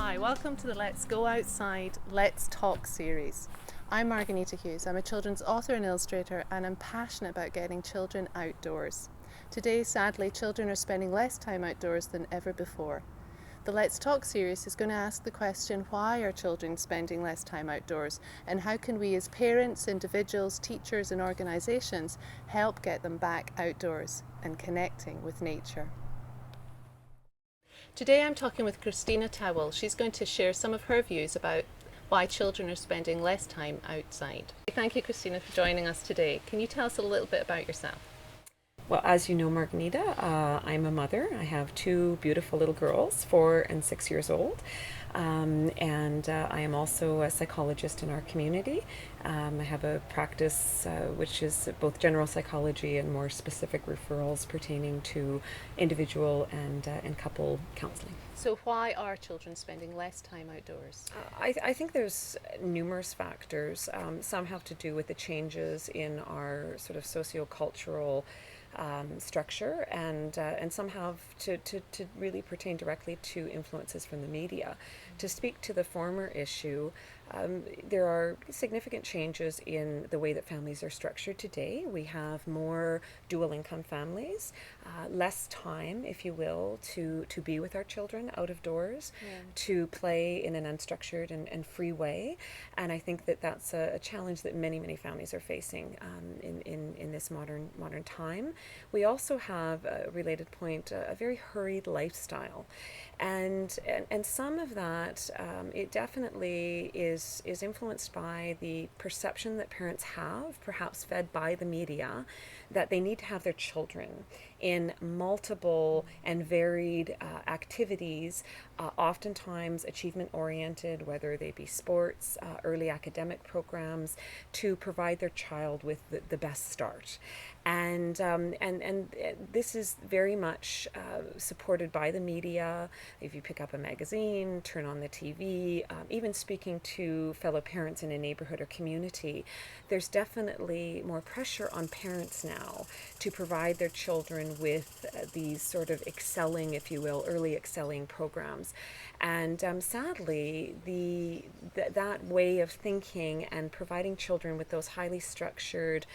Hi, welcome to the Let's Go Outside, Let's Talk series. I'm Margarita Hughes. I'm a children's author and illustrator, and I'm passionate about getting children outdoors. Today, sadly, children are spending less time outdoors than ever before. The Let's Talk series is going to ask the question, why are children spending less time outdoors, and how can we as parents, individuals, teachers and organisations help get them back outdoors and connecting with nature. Today I'm talking with Christina Towell. She's going to share some of her views about why children are spending less time outside. Thank you, Christina, for joining us today. Can you tell us a little bit about yourself? Well, as you know, Margarita, I'm a mother. I have two beautiful little girls, 4 and 6 years old. And I am also a psychologist in our community. I have a practice which is both general psychology and more specific referrals pertaining to individual and couple counseling. So why are children spending less time outdoors? I think there's numerous factors. Some have to do with the changes in our sort of sociocultural structure, and some have to really pertain directly to influences from the media. To speak to the former issue, there are significant changes in the way that families are structured today. We have more dual income families, less time, if you will, to be with our children out of doors, to play in an unstructured and free way. And I think that that's a challenge that many families are facing in this modern time. We also have a related point, a very hurried lifestyle. And some of that, it definitely is influenced by the perception that parents have, perhaps fed by the media, that they need to have their children in multiple and varied activities, oftentimes achievement oriented, whether they be sports, early academic programs, to provide their child with the best start. And this is very much supported by the media. If you pick up a magazine, turn on the TV, even speaking to fellow parents in a neighborhood or community, there's definitely more pressure on parents now to provide their children with these sort of excelling, if you will, early excelling programs. And sadly, that way of thinking and providing children with those highly structured,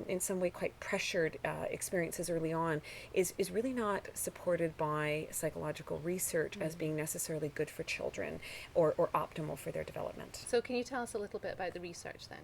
in some way quite pressured experiences early on is really not supported by psychological research as being necessarily good for children or optimal for their development. So can you tell us a little bit about the research then?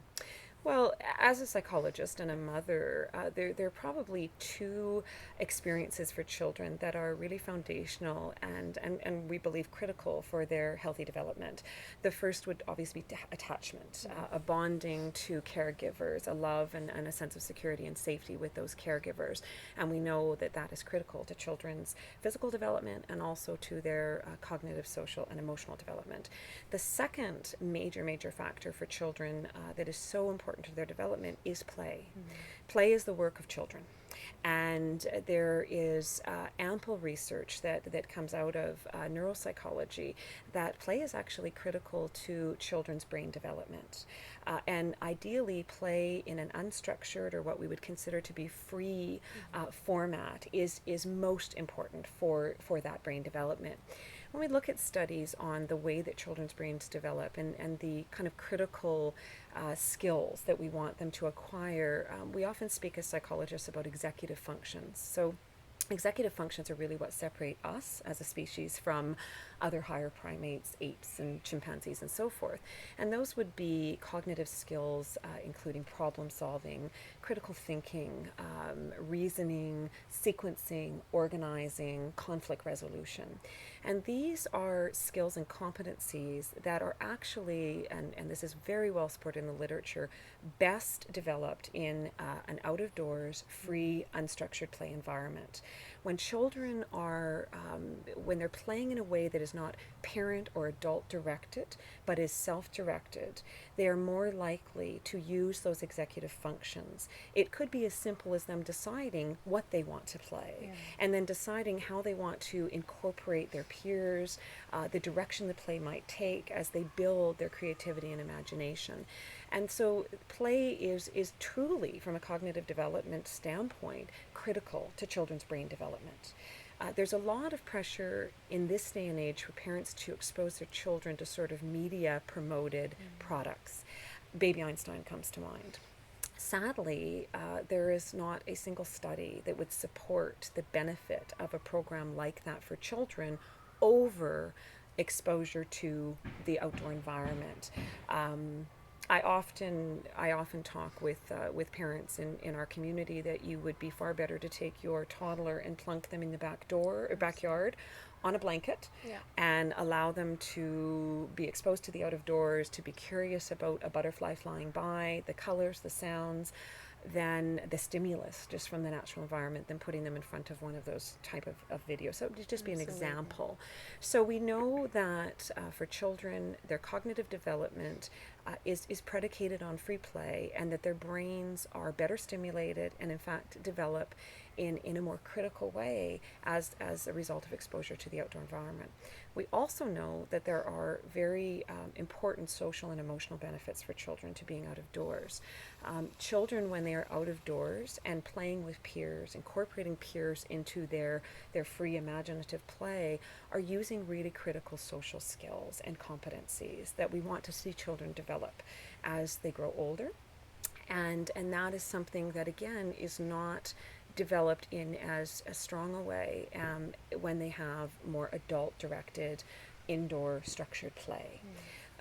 Well, as a psychologist and a mother, there are probably two experiences for children that are really foundational and we believe critical for their healthy development. The first would obviously be attachment, a bonding to caregivers, a love and a sense of security and safety with those caregivers. And we know that that is critical to children's physical development and also to their cognitive, social, and emotional development. The second major factor for children that is so important to their development is play. Play is the work of children. And there is ample research that comes out of neuropsychology that play is actually critical to children's brain development. And ideally, play in an unstructured or what we would consider to be free format is most important for that brain development. When we look at studies on the way that children's brains develop and the kind of critical skills that we want them to acquire, we often speak as psychologists about executive functions. So executive functions are really what separate us as a species from other higher primates, apes and chimpanzees and so forth. And those would be cognitive skills, including problem solving, critical thinking, reasoning, sequencing, organizing, conflict resolution. And these are skills and competencies that are actually, and this is very well supported in the literature, best developed in an out of doors, free, unstructured play environment. When children are, when they're playing in a way that is not parent or adult directed, but is self-directed, they are more likely to use those executive functions. It could be as simple as them deciding what they want to play, and then deciding how they want to incorporate their peers, the direction the play might take as they build their creativity and imagination. And so play is truly, from a cognitive development standpoint, critical to children's brain development. There's a lot of pressure in this day and age for parents to expose their children to sort of media promoted products. Baby Einstein comes to mind. Sadly, there is not a single study that would support the benefit of a program like that for children over exposure to the outdoor environment. I often talk with parents in our community that you would be far better to take your toddler and plunk them in the back door or backyard on a blanket, Yeah. and allow them to be exposed to the out of doors, to be curious about a butterfly flying by, the colors, the sounds, than the stimulus just from the natural environment, than putting them in front of one of those type of videos. So it would just be an Absolutely. example. So we know that for children, their cognitive development is predicated on free play, and that their brains are better stimulated and in fact develop in a more critical way as a result of exposure to the outdoor environment. We also know that there are very important social and emotional benefits for children to being out of doors. Children, when they are out of doors and playing with peers, incorporating peers into their free imaginative play, are using really critical social skills and competencies that we want to see children develop as they grow older. And that is something that, again, is not developed in as strong a way when they have more adult directed indoor structured play.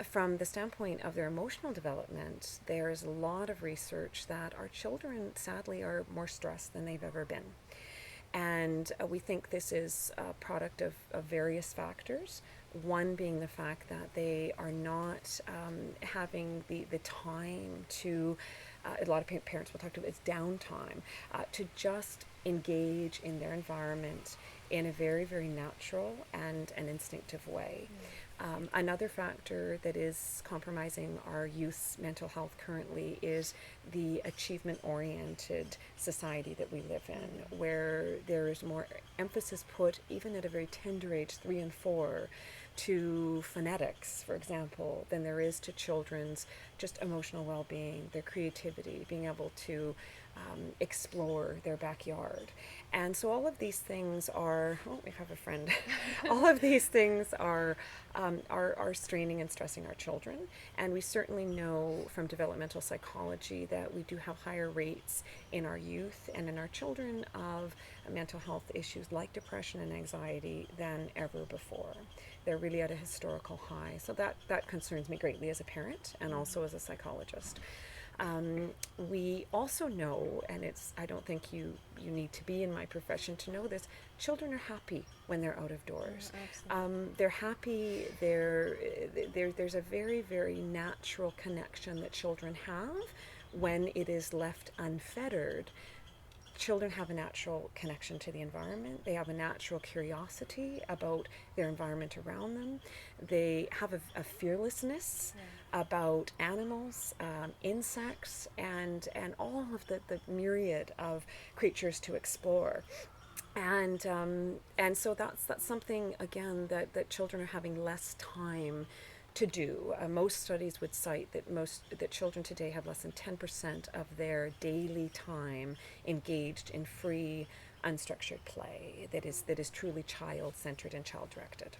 From the standpoint of their emotional development, there is a lot of research that our children sadly are more stressed than they've ever been. And we think this is a product of various factors. One being the fact that they are not having the time to, a lot of parents will talk to it's downtime, to just engage in their environment in a very, very natural and an instinctive way. Another factor that is compromising our youth's mental health currently is the achievement-oriented society that we live in, where there is more emphasis put, even at a very tender age, 3 and 4, to phonetics, for example, than there is to children's just emotional well-being, their creativity, being able to explore their backyard. And so all of these things are, oh, we have a friend. All of these things are straining and stressing our children. And we certainly know from developmental psychology that we do have higher rates in our youth and in our children of mental health issues like depression and anxiety than ever before. They're really at a historical high. So that concerns me greatly as a parent and also as a psychologist. We also know, and I don't think you need to be in my profession to know this, children are happy when they're out of doors. They're happy, there's a very, very natural connection that children have when it is left unfettered. Children have a natural connection to the environment. They have a natural curiosity about their environment around them. They have a fearlessness about animals, insects, and all of the myriad of creatures to explore. And so that's something, again, that children are having less time to do. Most studies would cite that children today have less than 10% of their daily time engaged in free, unstructured play that is truly child-centered and child-directed.